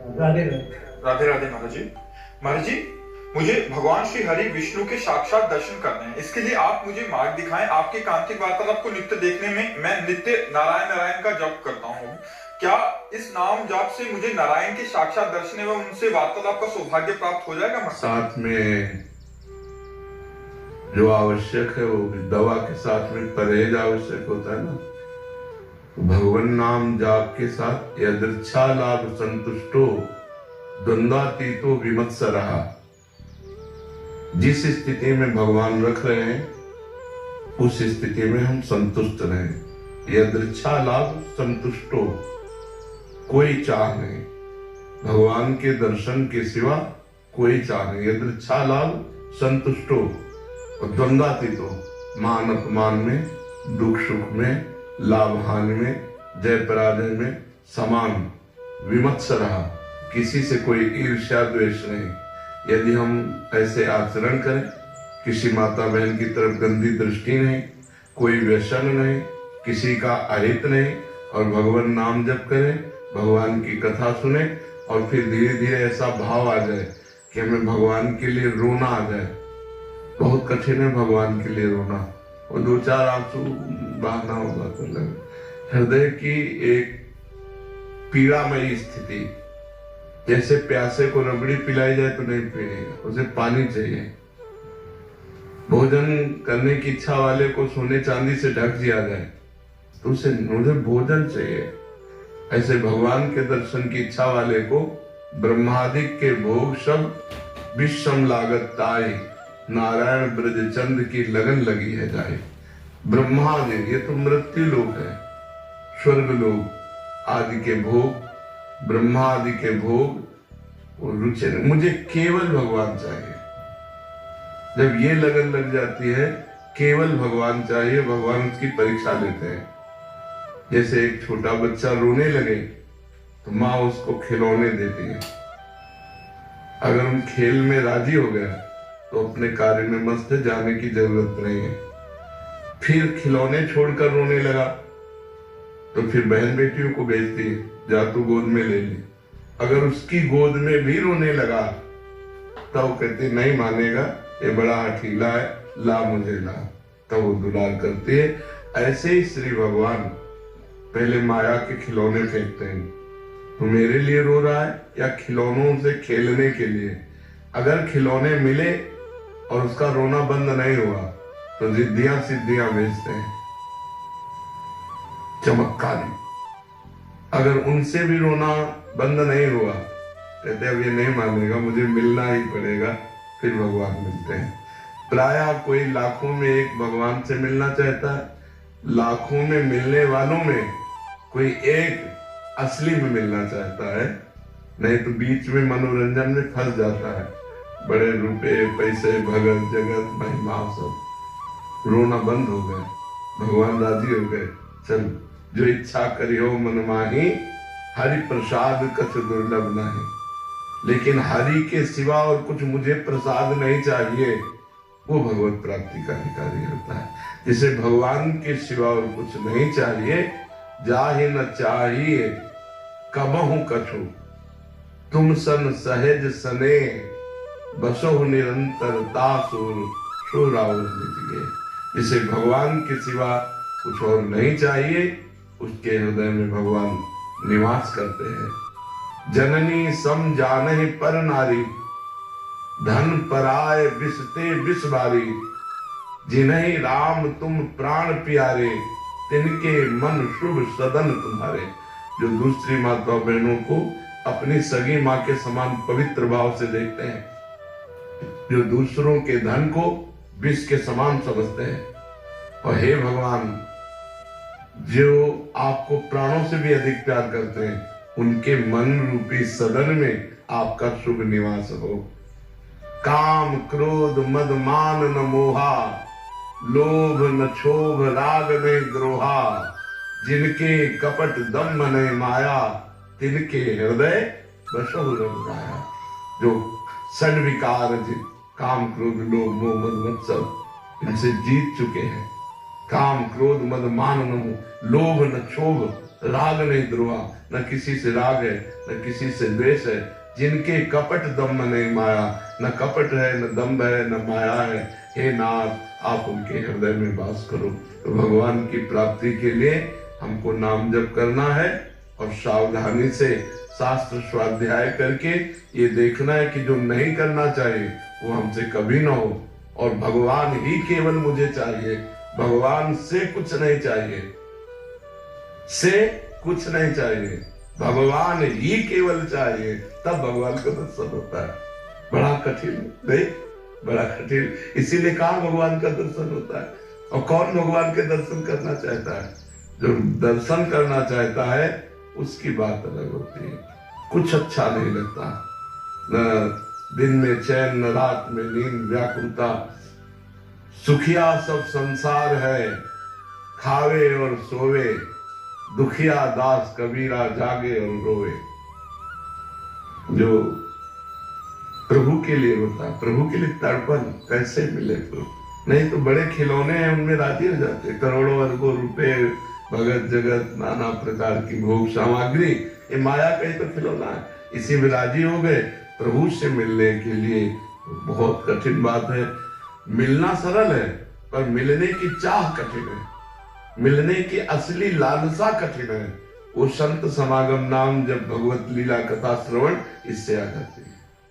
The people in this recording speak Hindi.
राधे राधे। राधे राधे महाराज जी। महाराज जी, मुझे भगवान श्री हरि विष्णु के साक्षात दर्शन करने हैं। इसके लिए आप मुझे मार्ग दिखाएं। आपके कांतिक वार्तालाप को नित्य देखने में मैं नित्य नारायण नारायण का जप करता हूँ। क्या इस नाम जाप से मुझे नारायण के साक्षात दर्शन एवं उनसे वार्तालाप का सौभाग्य प्राप्त हो जाएगा महाराज? साथ में जो आवश्यक है वो दवा के साथ में परहेज आवश्यक होता है ना। भगवान नाम जाप के साथ यदृच्छा लाभ संतुष्टो द्वंद्वातीतो विमत्सरः। जिस स्थिति में भगवान रख रहे हैं उस स्थिति में हम संतुष्ट रहें। यदृच्छा लाभ संतुष्टो, कोई चाह नहीं, भगवान के दर्शन के सिवा कोई चाह नहीं। यदृच्छा लाभ संतुष्टो और द्वंद्वातीतो, मान अपमान में, दुख सुख में, लाभ हानि में, जय पराजय में समान। विमत्सरः, किसी से कोई ईर्ष्या द्वेष नहीं। यदि हम ऐसे आचरण करें, किसी माता बहन की तरफ गंदी दृष्टि नहीं, कोई व्यसन नहीं, किसी का अहित नहीं, और भगवान नाम जप करें, भगवान की कथा सुने, और फिर धीरे धीरे ऐसा भाव आ जाए कि हमें भगवान के लिए रोना आ जाए। बहुत कठिन है भगवान के लिए रोना, और दो चार आंसू बहाना होगा तो लगे। हृदय की एक पीड़ामयी स्थिति, जैसे प्यासे को रबड़ी पिलाई जाए तो नहीं पिएगा, उसे पानी चाहिए। भोजन करने की इच्छा वाले को सोने चांदी से ढक दिया जाए तो उसे मुझे भोजन चाहिए। ऐसे भगवान के दर्शन की इच्छा वाले को ब्रह्मादिक के भोग सब विषम लागत ताई, नारायण ब्रज चंद की लगन लगी है जाए। ब्रह्मादि, ये तो मृत्यु लोक है, स्वर्ग लोक आदि के भोग, ब्रह्मा आदि के भोग और रुचि, मुझे केवल भगवान चाहिए। जब ये लगन लग जाती है, केवल भगवान चाहिए, भगवान उसकी परीक्षा लेते हैं। जैसे एक छोटा बच्चा रोने लगे तो माँ उसको खिलौने देती है। अगर उन खेल में राजी हो गया तो अपने कार्य में मस्त है, जाने की जरूरत नहीं है। फिर खिलौने छोड़कर रोने लगा तो फिर बहन बेटियों को भेजती है, जा तू गोद में ले ले। अगर उसकी गोद में भी रोने लगा तो वो कहती नहीं मानेगा, ये बड़ा हठीला है, ला मुझे ला, तब वो दुलार करती है। ऐसे ही श्री भगवान पहले माया के खिलौने फेंकते हैं। तो मेरे लिए रो रहा है या खिलौनों से खेलने के लिए? अगर खिलौने मिले और उसका रोना बंद नहीं हुआ तो जिद्दियां सिद्धियां भेजते हैं, चमत्कारी। अगर उनसे भी रोना बंद नहीं हुआ, कहते अब ये नहीं मानेगा, मुझे मिलना ही पड़ेगा, फिर भगवान मिलते हैं। प्रायः कोई लाखों में एक भगवान से मिलना चाहता है, लाखों में मिलने वालों में कोई एक असली में मिलना चाहता है, नहीं तो बीच में मनोरंजन में फंस जाता है। बड़े रुपए पैसे भगत जगत महिमा सब, रोना बंद हो गए, भगवान राजी हो गए। चल जो इच्छा करियो मन माही, हरि प्रसाद कछ दुर्लभ नहीं। लेकिन हरि के सिवा और कुछ मुझे प्रसाद नहीं चाहिए, वो भगवत प्राप्ति का अधिकारी होता है। जिसे भगवान के सिवा और कुछ नहीं चाहिए, जाहि न चाहिए कबहु कछु, तुम सन सहज सने, बसो निरंतर तासुर सुराउर निज गे। जिसे भगवान के सिवा कुछ और नहीं चाहिए, उसके हृदय में भगवान निवास करते हैं। जननी सम जानहि पर नारी, धन पराय बिसते बिसबारी। जिन्हीं राम तुम प्राण प्यारे, तिनके मन शुभ सदन तुम्हारे। जो दूसरी माता बहनों को अपनी सगी माँ के समान पवित्र भाव से देखते हैं, जो दूसरों के धन को विष के समान समझते हैं, और हे भगवान जो आपको प्राणों से भी अधिक प्यार करते हैं, उनके मन रूपी सदन में आपका शुभ निवास हो। काम क्रोध मद मान न मोहा, लोभ न क्षोभ राग न द्रोहा। जिनके कपट दम न माया, तिनके हृदय बसहु रघुराया। जो षड विकार, काम क्रोध लोभ मोह मद मत्सर, इनसे जीत चुके हैं। काम क्रोध मद मान न मोह, लोभ न क्षोभ राग नहीं ध्रुवा, न किसी से राग है न किसी से द्वेष है, जिनके कपट दम्भ नहीं माया, न कपट है न दम्भ है न माया है, हे नाथ आप उनके हृदय में वास करो। तो भगवान की प्राप्ति के लिए हमको नाम जप करना है और सावधानी से शास्त्र स्वाध्याय करके ये देखना है कि जो नहीं करना चाहिए वो हमसे कभी ना हो, और भगवान ही केवल मुझे चाहिए, भगवान से कुछ नहीं चाहिए, से कुछ नहीं चाहिए, भगवान ही केवल चाहिए, तब भगवान का दर्शन होता है। बड़ा कठिन नहीं, बड़ा कठिन, इसीलिए कहा भगवान का दर्शन होता है। और कौन भगवान के दर्शन करना चाहता है? जो दर्शन करना चाहता है उसकी बात अलग होती है। कुछ अच्छा नहीं लगता, न दिन में चैन न रात में नींद, व्याकुलता, सुखिया सब संसार है, खावे और सोवे, दुखिया दास कबीरा जागे और रोवे। जो प्रभु के लिए होता है, प्रभु के लिए तड़पन कैसे मिले प्रभु? नहीं तो बड़े खिलौने हैं उनमें राजी हो जाते, करोड़ों अरबों रुपए, भगत जगत नाना प्रकार की भोग सामग्री, ये माया का ही तो खिलौना है, इसी में राजी हो गए। प्रभु से मिलने के लिए बहुत कठिन बात है। मिलना सरल है पर मिलने की चाह कठिन है, मिलने की असली लालसा कठिन है। वो संत समागम नाम जब भगवत लीला कथा श्रवण इससे आ जाती है।